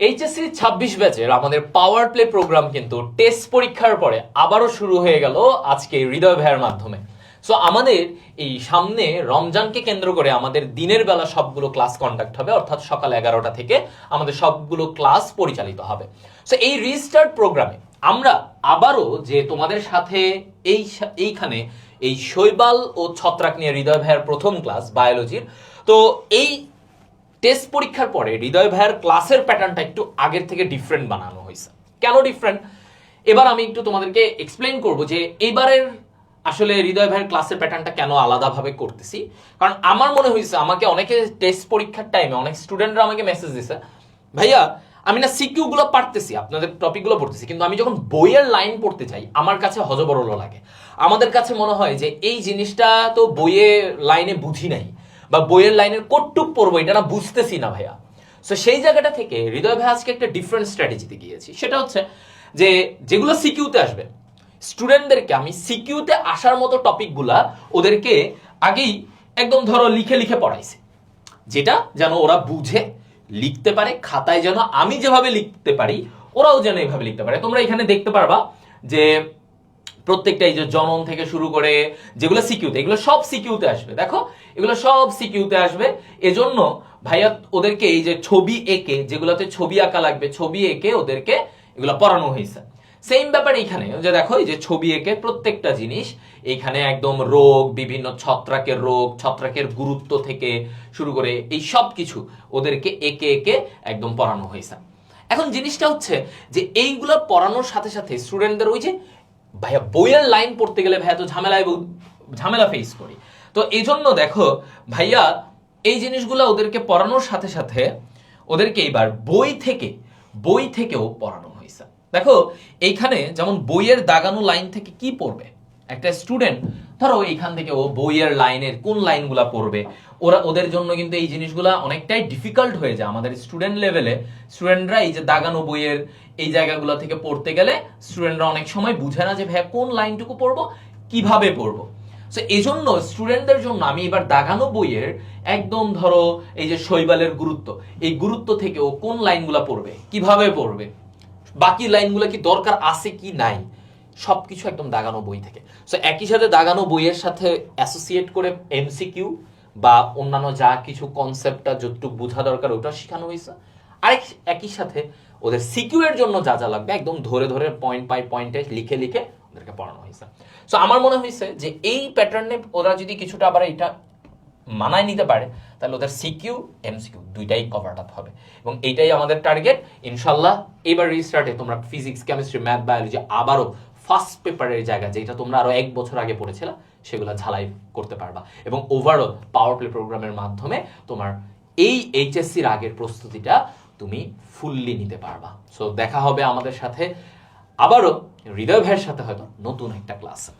HSC 26 ব্যাচের আমাদের power play programme কিন্তু টেস্ট পরীক্ষার পরে আবারও শুরু হয়ে গেল আজকে হৃদয় ভাইয়ের মাধ্যমে। সো আমাদের এই সামনে রমজানকে কেন্দ্র করে আমাদের দিনের বেলা সবগুলো ক্লাস কন্ডাক্ট হবে, অর্থাৎ সকাল 11টা থেকে আমাদের সবগুলো ক্লাস পরিচালিত হবে। সো এই রিস্টার্ট প্রোগ্রামে আমরা আবারও যে তোমাদের সাথে এইখানে এই শৈবাল ও ছত্রাক নিয়ে হৃদয় ভাইয়ের প্রথম ক্লাস বায়োলজির। তো এই টেস্ট পরীক্ষার পরে হৃদয় ভাইয়ের ক্লাসের প্যাটার্নটা একটু আগের থেকে ডিফারেন্ট বানানো হয়েছে। কেন ডিফারেন্ট এবার আমি একটু তোমাদেরকে এক্সপ্লেইন করব যে এইবারের আসলে হৃদয় ভাইয়ের ক্লাসের প্যাটার্নটা কেন আলাদাভাবে করতেছি। কারণ আমার মনে হয়েছে, আমাকে অনেকে টেস্ট পরীক্ষার টাইমে অনেক স্টুডেন্টরা আমাকে মেসেজ দিছে, ভাইয়া আমি না সিকিউ গুলো পারতেছি, আপনাদের টপিকগুলো পড়তেছি, কিন্তু আমি যখন বইয়ের লাইন পড়তে চাই আমার কাছে হজবরল লাগে। আমাদের কাছে মনে হয় যে এই জিনিসটা তো বইয়ের লাইনে বুঝি নাই, বা বইয়ের লাইনের কটটুক পড়বো এটা না বুঝতেছি না ভাইয়া। সো সেই জায়গাটা থেকে হৃদয় ভাই আজকে একটা ডিফারেন্ট স্ট্র্যাটেজিতে গিয়েছি। সেটা হচ্ছে যে যেগুলো সিকিউতে আসবে স্টুডেন্টদেরকে আমি সিকিউতে আসার মতো টপিকগুলা ওদেরকে আগেই একদম ধরো লিখে লিখে পড়াইছি, যেটা যেন ওরা বুঝে লিখতে পারে খাতায়, যেন আমি যেভাবে লিখতে পারি ওরাও যেন এইভাবে লিখতে পারে। তোমরা এখানে দেখতে পারবা যে প্রত্যেকটা এই যে জনন থেকে শুরু করে যেগুলো সিকিউতে, এগুলো সব সিকিউতে আসবে। দেখো এগুলো সব সিকিউতে আসবে। এজন্য ভাইয়া ওদেরকে এই যে ছবি এঁকে, যেগুলোতে ছবি আঁকা লাগবে ছবি এঁকে ওদেরকে এগুলো পড়ানো হয়েছে। সেম ব্যাপার এইখানে, যে দেখো এই যে ছবি এঁকে প্রত্যেকটা জিনিস এইখানে একদম রোগ, বিভিন্ন ছত্রাকের রোগ, ছত্রাকের গুরুত্ব থেকে শুরু করে এই সব কিছু ওদেরকে এঁকে এঁকে একদম পড়ানো হয়েছে। এখন জিনিসটা হচ্ছে যে এইগুলো পড়ানোর সাথে সাথে স্টুডেন্টদের ওই যে ভাইয়া বইয়ের লাইন পড়তে গেলে ভাইয়া তো ঝামেলা ফেস করি। তো এই জন্য দেখো ভাইয়া এই জিনিসগুলো ওদেরকে পড়ানোর সাথে সাথে ওদেরকে এবার বই থেকেও পড়ানো হয়েছে। দেখো এইখানে যেমন বইয়ের দাগানো লাইন থেকে কি পড়বে একটা স্টুডেন্ট, ধরো এইখান থেকে ও বইয়ের লাইনের কোন লাইনগুলা পড়বে, ওদের জন্য কিন্তু এই জিনিসগুলা অনেকটাই ডিফিকাল্ট হয়ে যায়। আমাদের স্টুডেন্ট লেভেলে স্টুডেন্টরা এই যে দাগানো বইয়ের এই জায়গাগুলো থেকে পড়তে গেলে স্টুডেন্টরা অনেক সময় বুঝে না যে ভাইয়া কোন লাইনটুকু পড়বো, কিভাবে পড়বো। সো এই জন্য স্টুডেন্টদের জন্য আমি এবার দাগানো বইয়ের একদম ধরো এই যে শৈবালের গুরুত্ব, এই গুরুত্ব থেকে ও কোন লাইনগুলা পড়বে, কিভাবে পড়বে, বাকি লাইনগুলো কি দরকার আছে কি নাই, সবকিছু একদম দাগানো বই থেকে। সো একই সাথে দাগানো বইয়ের সাথে অ্যাসোসিয়েট করে এমসিকিউ বা অন্যান্য যা কিছু কনসেপ্টটা যতটুকু বোঝা দরকার ওটা শেখানো হয়েছে। আরেক একই সাথে ওদের সিকিউ এর জন্য যা যা লাগবে একদম ধরে ধরে পয়েন্ট বাই পয়েন্টে লিখে লিখে ওদেরকে পড়ানো হয়েছে। সো আমার মনে হয়েছে যে এই প্যাটার্নে ওরা যদি কিছুটা আবার এটা মানায় নিতে পারে তাহলে ওদের সিকিউ এমসিকিউ দুইটাই কভারড আপ হবে, এবং এইটাই আমাদের টার্গেট। ইনশাল্লাহ এবার রিস্টার্টে তোমরা ফিজিক্স, কেমিস্ট্রি, ম্যাথ, বায়োলজি আবারও ফার্স্ট পেপারের জায়গা যেটা তোমরা আরো 1 বছর আগে পড়েছিলে সেগুলো ঝালাই করতে পারবা, এবং ওভারঅল পাওয়ার প্লে প্রোগ্রামের মাধ্যমে তোমার এই এইচএসসির আগের প্রস্তুতিটা তুমি ফুললি নিতে পারবা। সো দেখা হবে আমাদের সাথে আবারও হৃদয় ভাইয়ের সাথে হয়তো নতুন একটা ক্লাসে।